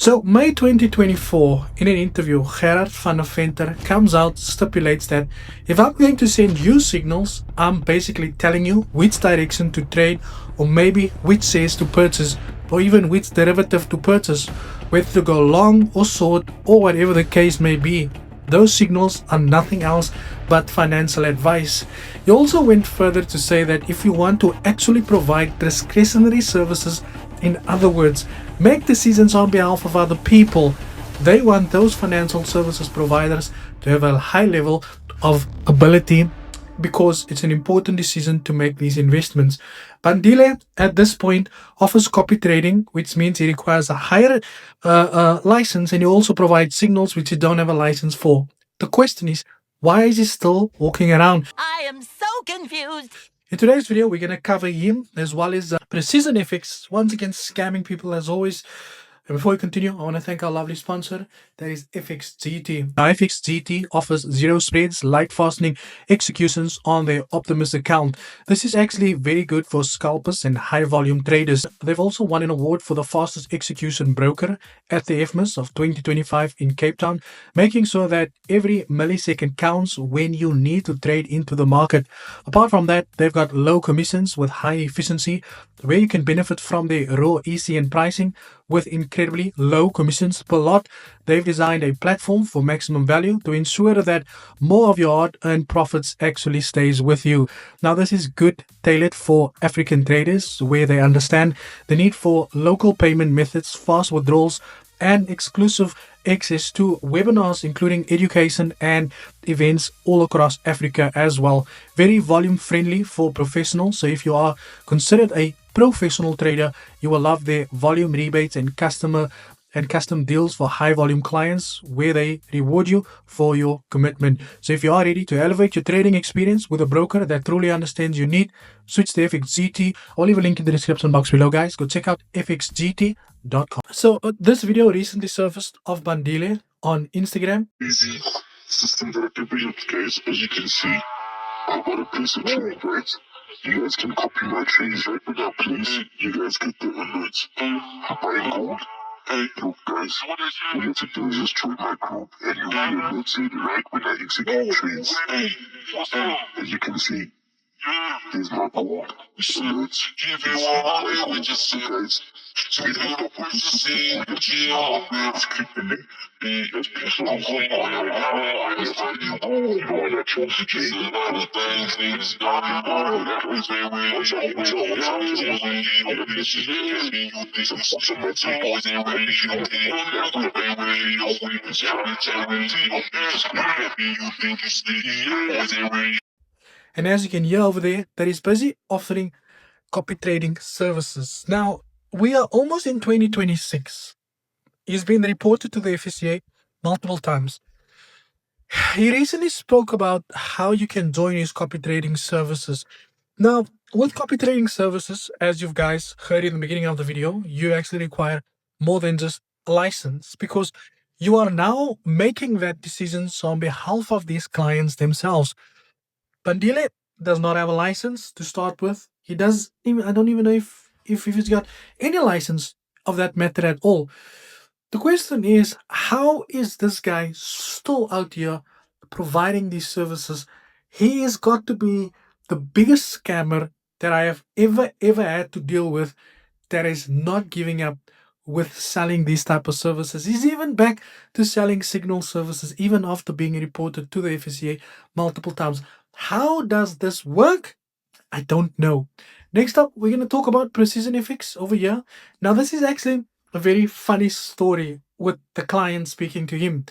So, May 2024, in an interview, Gerard van der Venter comes out, stipulates that if I'm going to send you signals, I'm basically telling you which direction to trade, or maybe which shares to purchase, or even which derivative to purchase, whether to go long or short, or whatever the case may be. Those signals are nothing else but financial advice. He also went further to say that if you want to actually provide discretionary services, in other words, make decisions on behalf of other people, they want those financial services providers to have a high level of ability because it's an important decision to make these investments. Bandile at this point offers copy trading, which means he requires a higher license, and he also provides signals which you don't have a license for. The question is, why is he still walking around? I am so confused. In today's video, we're going to cover him as well as Precision FX, once again scamming people as always. And before we continue, I want to thank our lovely sponsor, that is FXGT. Now, FXGT offers zero spreads, light fastening executions on their Optimus account. This is actually very good for scalpers and high volume traders. They've also won an award for the fastest execution broker at the FMIS of 2025 in Cape Town, making sure that every millisecond counts when you need to trade into the market. Apart from that, they've got low commissions with high efficiency, where you can benefit from their raw ECN pricing with incredibly low commissions per lot. They've designed a platform for maximum value to ensure that more of your hard-earned profits actually stays with you. Now, this is good tailored for African traders where they understand the need for local payment methods, fast withdrawals, and exclusive access to webinars, including education and events all across Africa as well. Very volume friendly for professionals. So if you are considered a professional trader, you will love their volume rebates and custom deals for high volume clients, where they reward you for your commitment. So if you are ready to elevate your trading experience with a broker that truly understands your need, switch to FXGT. I'll leave a link in the description box below, guys. Go check out fxgt.com. So this video recently surfaced of Bandile on Instagram. Easy system that I can bring up, guys. As you can see, I've got a place of trade, right? You guys can copy my trades right with that place. You guys get the alerts. Buying gold. Look, guys, all you have to do is just join my group and you'll be alerted right when I execute trades. As you can see, here's my gold alerts. Guys, so we hook up with the system. Just click the link. Let's push it on. Let's find you. You know what I chose to trade. And as you can hear over there, that is busy offering copy trading services. Now, we are almost in 2026. He's been reported to the FSCA multiple times. He recently spoke about how you can join his copy trading services. Now, with copy trading services, as you guys heard in the beginning of the video, you actually require more than just a license, because you are now making that decisions on behalf of these clients themselves. Bandile does not have a license to start with. He does even, I don't even know if he's got any license of that matter at all. The question is, how is this guy still out here providing these services? He has got to be the biggest scammer that I have ever had to deal with, that is not giving up with selling these type of services. He's even back to selling signal services even after being reported to the FSCA multiple times. How does this work? I don't know. Next up, we're going to talk about Precision FX over here. Now, this is actually a very funny story with the client speaking to him.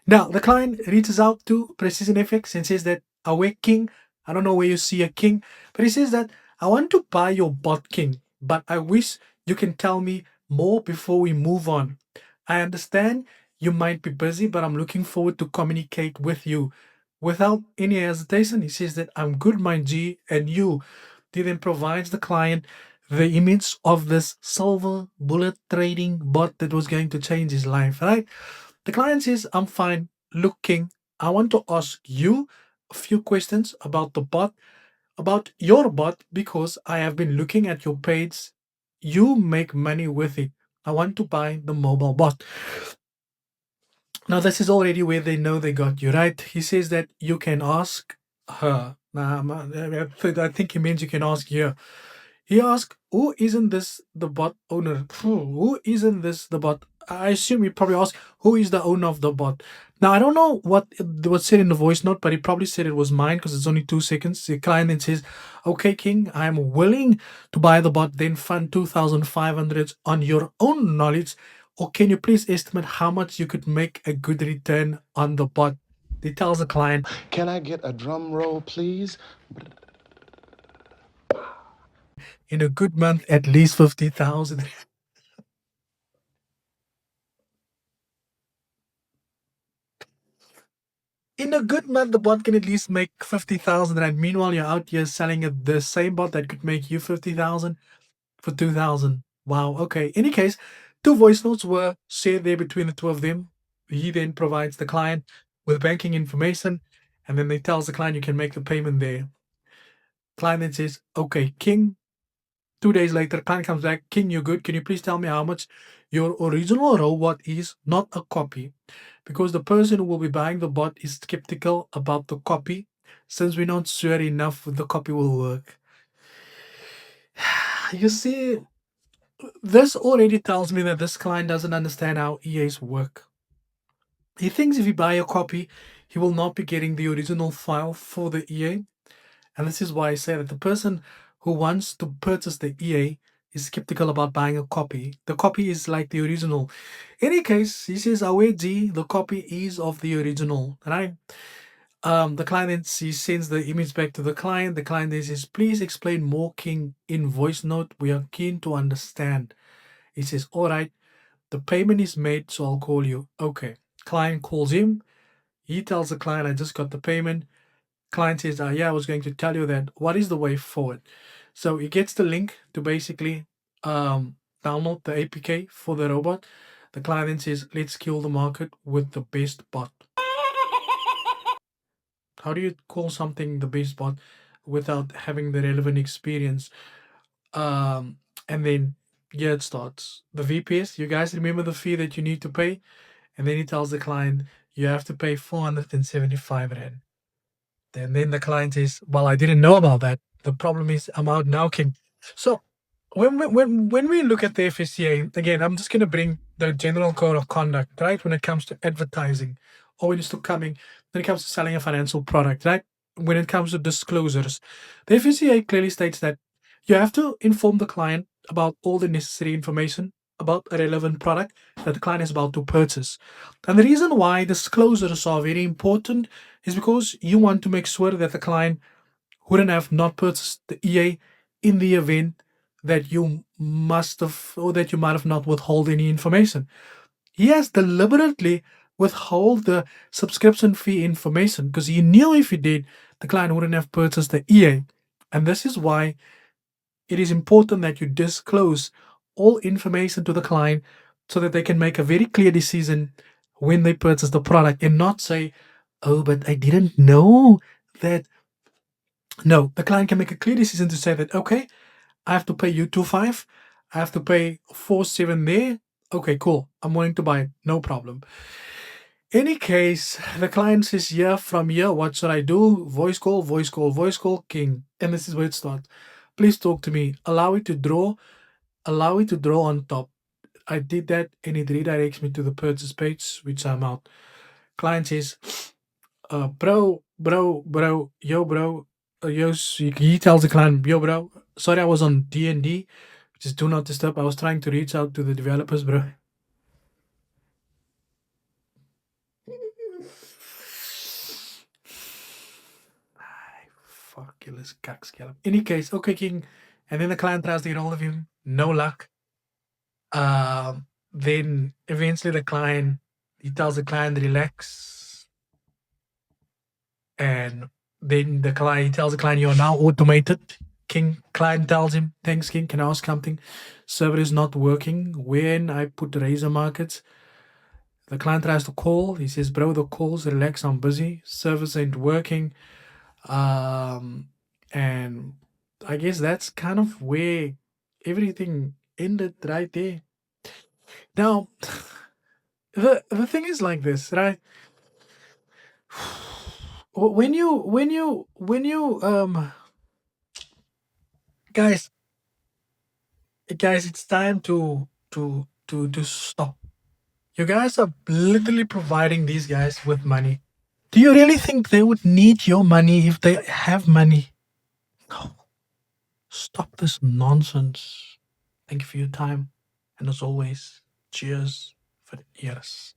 Now, the client reaches out to Precision FX and says that, "Awe King, I don't know where you see a king, but he says that, I want to buy your bot king, but I wish you can tell me more before we move on. I understand you might be busy, but I'm looking forward to communicate with you." Without any hesitation, he says that, "I'm good, my G, and you." He then provides the client the image of this silver bullet trading bot that was going to change his life, right? The client says, "I'm fine. Look, King, I want to ask you a few questions about the bot, about your bot, because I have been looking at your page. You make money with it. I want to buy the mobile bot. Now, this is already where they know they got you, right? He says that you can ask her. Now, I think he means you can ask here. He asked, who isn't this the bot owner? Who isn't this the bot? I assume he probably asked, who is the owner of the bot? Now, I don't know what was said in the voice note, but he probably said it was mine because it's only 2 seconds. The client then says, okay, King, I'm willing to buy the bot, then fund 2,500 on your own knowledge. Or can you please estimate how much you could make a good return on the bot? He tells the client, Can I get a drum roll, please? in a good month, at least 50,000. In a good month, the bot can at least make 50,000 rand. Meanwhile, you're out here selling the same bot that could make you 50,000 for 2,000. Wow. Okay. In any case, two voice notes were shared there between the two of them. He then provides the client with banking information, and then they tells the client you can make the payment there. Client then says, "Okay, King." 2 days later, client comes back, "King, you're good. Can you please tell me how much your original robot is, not a copy?" Because the person who will be buying the bot is skeptical about the copy, since we're not sure enough the copy will work. You see, this already tells me that this client doesn't understand how EAs work. He thinks if you buy a copy, he will not be getting the original file for the EA. And this is why I say that the person who wants to purchase the EA is skeptical about buying a copy. The copy is like the original. In any case, he says, "Away G, the copy is of the original." Right? The client then he sends the image back to the client. The client then says, "Please explain more, King, in voice note. We are keen to understand." He says, "All right, the payment is made, so I'll call you." Okay. Client calls him. He tells the client, "I just got the payment." Client says, "Yeah, I was going to tell you that. What is the way forward?" So he gets the link to basically download the APK for the robot. The client then says, "Let's kill the market with the best bot." How do you call something the best bot without having the relevant experience? And then yeah, it starts. The VPS, you guys remember the fee that you need to pay? And then he tells the client, you have to pay 475 Rand. And then the client says, "Well, I didn't know about that. The problem is I'm out now, King." So when we look at the FSCA, again, I'm just going to bring the general code of conduct, right? When it comes to advertising, or when it comes to selling a financial product, right? When it comes to disclosures, the FSCA clearly states that you have to inform the client about all the necessary information about a relevant product that the client is about to purchase. And the reason why disclosures are very important is because you want to make sure that the client wouldn't have not purchased the EA in the event that you must have or that you might have not withhold any information. He has deliberately withhold the subscription fee information because he knew if he did, the client wouldn't have purchased the EA. And this is why it is important that you disclose all information to the client so that they can make a very clear decision when they purchase the product and not say, "Oh, but I didn't know that." No, the client can make a clear decision to say that, "Okay, I have to pay you 2.5, I have to pay 4.7 there. Okay, cool. I'm willing to buy it. No problem." Any case, the client says, "Yeah, from here, what should I do?" Voice call, voice call, voice call, King. And this is where it starts. "Please talk to me. Allow it to draw. Allow it to draw on top." I did that and it redirects me to the purchase page, which I'm out. Client says, bro, yo, bro. He tells the client, "Yo, bro, sorry, I was on D&D, which is do not disturb. I was trying to reach out to the developers, bro." Fuck you, this cuck scallop. Any case, okay, King. And then the client tries to get hold of him. No luck. Then eventually he tells the client, "Relax." And then he tells the client, "You're now automated." King, client tells him, "Thanks, King. Can I ask something? Server is not working when I put razor markets." The client tries to call. He says, "Bro, the calls, relax, I'm busy. Service ain't working." And I guess that's kind of where everything ended right there. Now, the thing is like this, right? When you guys, it's time to stop. You guys are literally providing these guys with money. Do you really think they would need your money if they have money? No. Stop this nonsense. Thank you for your time. And as always, cheers for the ears.